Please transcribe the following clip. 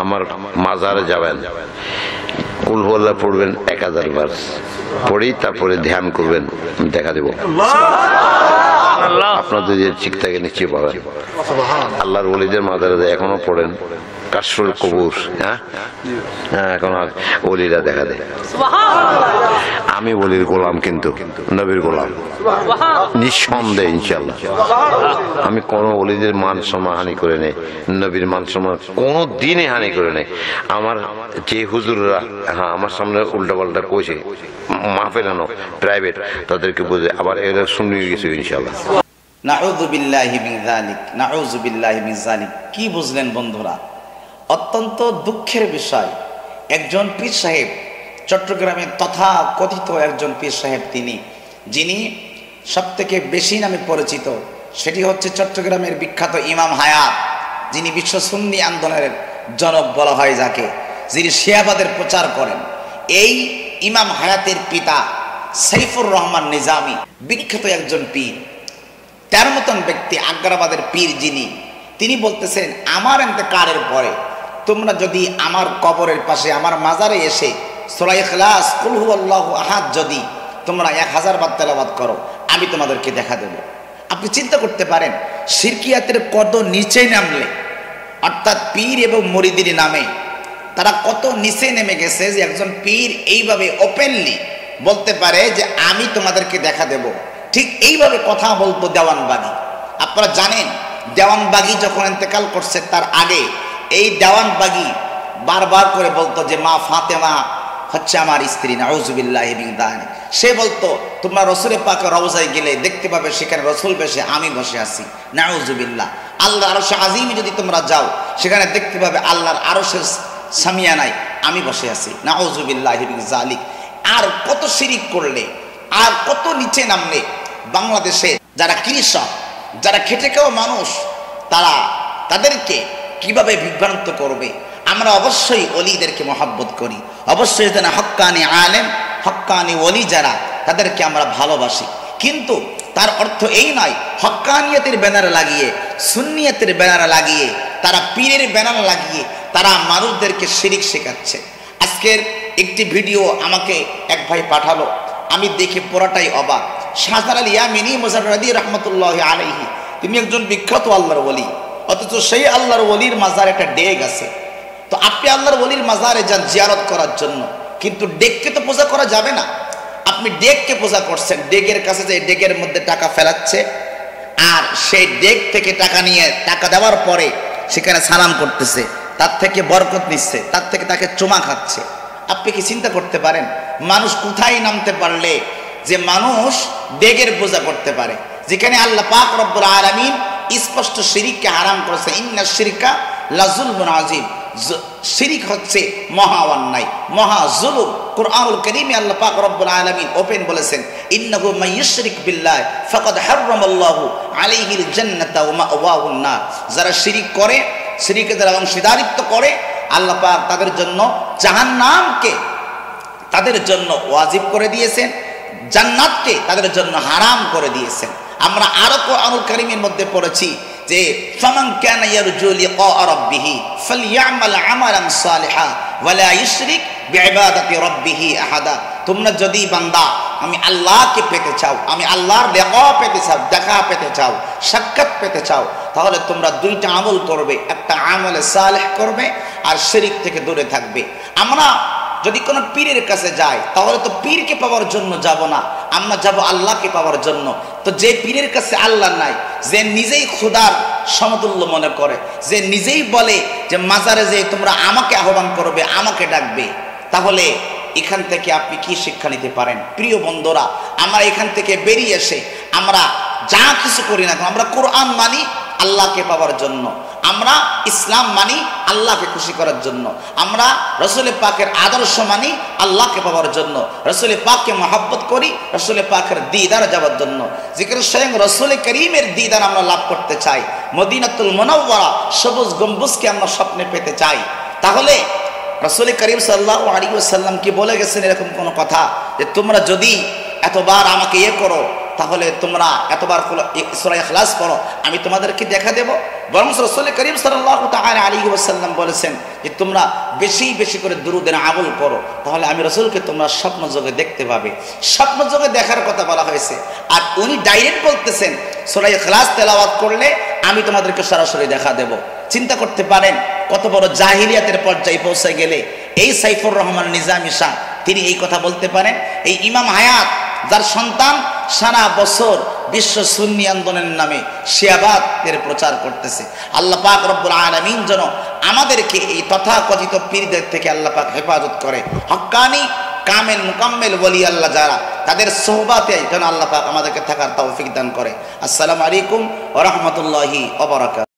আমার মাজারে যাবেন, কুল হুয়াল্লাহ পড়বেন 1000 বার, পড়ি তারপরে ধ্যান করবেন, দেখা দেব আপনাদের যে ঠিক থাকে নিশ্চয়ই পাবেন। আল্লাহর ওলিদের মাজারে যায়, এখনো পড়েন কাশফুল কবুর, হ্যাঁ এখন ওলিরা দেখা দেয়। আমি ওলির গোলাম, কিন্তু নবীর গোলাম নিঃসন্দেহে ইনশাআল্লাহ। আমি কোনো ওলিদের মান সম্মান হানি করে নেই, নবীর মান সম্মান কোনো দিনে হানি করে নেই। আমার যে হুজুররা আমার সামনে উল্টা পাল্টা কইছে মাহফিলানো প্রাইভেট, তাদেরকে বুঝে আবার এরা শুনে গেছে ইনশাআল্লাহ। নাউযু বিল্লাহি মিন যালিক, নাউযু বিল্লাহি মিন যালিক। কি বুঝলেন বন্ধুরা? অত্যন্ত দুঃখের বিষয়, একজন পীর সাহেব, চট্টগ্রামের তথা কথিত একজন পীর সাহেব, যিনি সবথেকে বেশি নামে পরিচিত, সেটি হচ্ছে চট্টগ্রামের বিখ্যাত ইমাম হায়াত, যিনি বিশ্ব সুন্নি আন্দোলনের জনক বলা হয় যাকে, যিনি শিয়াবাদের প্রচার করেন। এই ইমাম হায়াতের পিতা সাইফুর রহমান নিজামী বিখ্যাত একজন পীর, তার মতন ব্যক্তি, আগ্রাবাদের পীর যিনি, তিনি বলতেছেন আমার ইন্তেকালের পরে তোমরা যদি আমার কবরের পাশে আমার মাজারে এসে সূরা ইখলাস, কুল হুয়াল্লাহু আহাদ যদি তোমরা 1000 বার তেলাওয়াত করো, আমি তোমাদেরকে দেখা দেব। আপনি চিন্তা করতে পারেন শিরকিয়াতের কত নিচে নামলে, অর্থাৎ পীর এবং মুরিদের নামে তারা কত নিচে নেমে গেছে যে একজন পীর এইভাবে ওপেনলি বলতে পারে যে আমি তোমাদেরকে দেখা দেব। ঠিক এইভাবে কথা বলতো দেওয়ানবাগী। আপনারা জানেন দেওয়ানবাগী যখন ইন্তেকাল করছে তার আগে এই দেওয়ানবাগী বারবার করে বলতো যে মা ফাতেমা হচ্ছে আমার স্ত্রী, নাউযু বিল্লাহি মিন যালিক। সে বলতো তোমরা রাসূল পাকের রওজায় গেলে দেখতে পাবে সেখানে রাসূল বসে, আমি বসে আছি, নাউযু বিল্লাহ। আল্লাহর আরশে আজিমে যদি তোমরা যাও সেখানে দেখতে পাবে আল্লাহর আরশের সামিয়ানায় আমি বসে আছি, নাউযু বিল্লাহি মিন যালিক। আর কত শিরিক করলে, আর কত নিচে নামলে বাংলাদেশে যারা কৃষক, যারা খেটে খাওয়া মানুষ, তাদেরকে কিভাবে বিভ্রান্ত করবে। আমরা অবশ্যই ওলিদেরকে মহব্বত করি, অবশ্যই যেন হক্কানি আলেম, হক্কানি ওলি যারা, তাদেরকে আমরা ভালোবাসি। কিন্তু তার অর্থ এই নয় হক্কানিয়তের ব্যানার লাগিয়ে, সুন্নিয়তের ব্যানার লাগিয়ে, তারা পীরের ব্যানার লাগিয়ে তারা মানুষদেরকে শিরিক শেখাচ্ছে। আজকের একটি ভিডিও আমাকে এক ভাই পাঠালো, আমি দেখে পুরোটাই অবাক। শাহজালাল আল ইয়ামিনী মুজাররদি রহমতুল্লাহ আলাইহি, তিনি একজন বিখ্যাত আল্লাহর ওলি, অথচ সেই আল্লাহর ওলির মাজার একটা ডেক আছে। তো আপনি আল্লাহর ওলির মাজারে যান জিয়ারত করার জন্য, কিন্তু ডেককে তো পূজা করা যাবে না। আপনি ডেককে পূজা করছেন, ডেকের কাছে যে ডেকের মধ্যে টাকা ফেলাচ্ছে, আর সেই ডেক থেকে টাকা নিয়ে, টাকা দেওয়ার পরে সেখানে সালাম করতেছে, তার থেকে বরকত নিচ্ছে, তার থেকে তাকে চুমা খাচ্ছে। আপনি কি চিন্তা করতে পারেন মানুষ কোথায় নামতে পারলে যে মানুষ ডেকের পূজা করতে পারে, যেখানে আল্লাহ পাক রব্বুল আলামিন স্পষ্ট শিরিককে হারাম করেছে। ইন্না শিরকা লাযুলমুন আযীম, শিরিক হচ্ছে মহা অন্যায়, মহা জুলুম। কুরআনুল কারীমে আল্লাহ পাক রব্বুল আলামিন ওপেন বলেছেন ইন্নাহু মাইয়ুশরিক বিল্লাহি ফাকাদ হারামাল্লাহু আলাইহিল জান্নাতা ওয়া মাওয়াহুন নার। যারা শিরিক করে, শিরিকে যারা অংশীদারিত্ব করে, আল্লাহ পাক তাদের জন্য জাহান্নামকে তাদের জন্য ওয়াজিব করে দিয়েছেন, জান্নাতকে তাদের জন্য হারাম করে দিয়েছেন। আমরা আরো কুরআনুল কারীমের মধ্যে পড়েছি যে ফামান কানা ইয়ারজু লিকা রাব্বিহি ফালইআমাল আমালান সালিহা ওয়া লা ইউশরিক বিইবাদাতি রাব্বিহি আহাদা। তোমরা যদি বান্দা আমি আল্লাহকে পেতে চাও, আমি আল্লাহর লিকা পেতে চাও, দেখা পেতে চাও, সাক্ষাৎ পেতে চাও, তাহলে তোমরা দুইটা আমল করবে, একটা আমলে সালেহ করবে আর শিরিক থেকে দূরে থাকবে। আমরা যদি কোনো পীরের কাছে যাই তাহলে তো পীরকে পাওয়ার জন্য যাব না, আমরা যাব আল্লাহকে পাওয়ার জন্য। তো যে পীরের কাছে আল্লাহ নাই, যে নিজেই খোদার সমতুল্য মনে করে, যে নিজেই বলে যে মাজারে যে তোমরা আমাকে আহ্বান করবে, আমাকে ডাকবে, তাহলে এখান থেকে আপনি কি শিক্ষা নিতে পারেন? প্রিয় বন্ধুরা, আমরা এখান থেকে বেরিয়ে এসে আমরা যা কিছু করি না, আমরা কোরআন মানি আল্লাহকে পাওয়ার জন্য, আমরা ইসলাম মানি আল্লাহকে খুশি করার জন্য, আমরা রাসূল পাকের আদর্শ মানি আল্লাহকে পাওয়ার জন্য, রাসূল পাককে মহব্বত করি রাসূল পাকের দিদার যাওয়ার জন্য। জিকির স্বয়ং রাসূল করিমের দিদার আমরা লাভ করতে চাই, মদিনাতুল মুনাওয়ারা সবুজ গম্বুজকে আমরা স্বপ্নে পেতে চাই। তাহলে রাসূল করিম সাল্লাল্লাহু আলাইহি ওয়াসাল্লাম কি বলে গেছেন এরকম কোন কথা যে তোমরা যদি এতবার আমাকে করো তাহলে তোমরা এতবার সূরা ইখলাস পড়ো, আমি তোমাদেরকে দেখা দেব। বরং রাসূল করিম সাল্লাল্লাহু তাআলা আলাইহি ওয়াসাল্লাম বলেছেন যে তোমরা বেশি বেশি করে দুরূদের আমল করো, তাহলে আমি রাসূলকে তোমরা স্বপ্ন যোগে দেখতে পাবে। স্বপ্ন যোগে দেখার কথা বলা হয়েছে, আর উনি ডাইরেক্ট বলতেছেন সূরা ইখলাস তেলাওয়াত করলে আমি তোমাদেরকে সরাসরি দেখা দেব। চিন্তা করতে পারেন কত বড় জাহিলিয়াতের পর্যায়ে পৌঁছে গেলে এই সাইফুর রহমান নিজামী শাহ তিনি এই কথা বলতে পারেন। এই ইমাম হায়াত যার সন্তান সারা বছর বিশ্ব সুন্নি আন্দোলনের নামে শিয়াবাদের প্রচার করতেছে, আল্লাহ পাক রব্বুল আলামিন যেন আমাদেরকে এই তথাকথিত পীরদের থেকে আল্লাহ পাক হেফাজত করে। হক্কানি কামেল মুকাম্মেল ওলি আল্লাহ যারা, তাদের সোহবাতে যেন আল্লাহ পাক আমাদেরকে থাকার তৌফিক দান করে। আসসালামু আলাইকুম ওয়া রাহমাতুল্লাহি ওয়া বারাকাতুহু।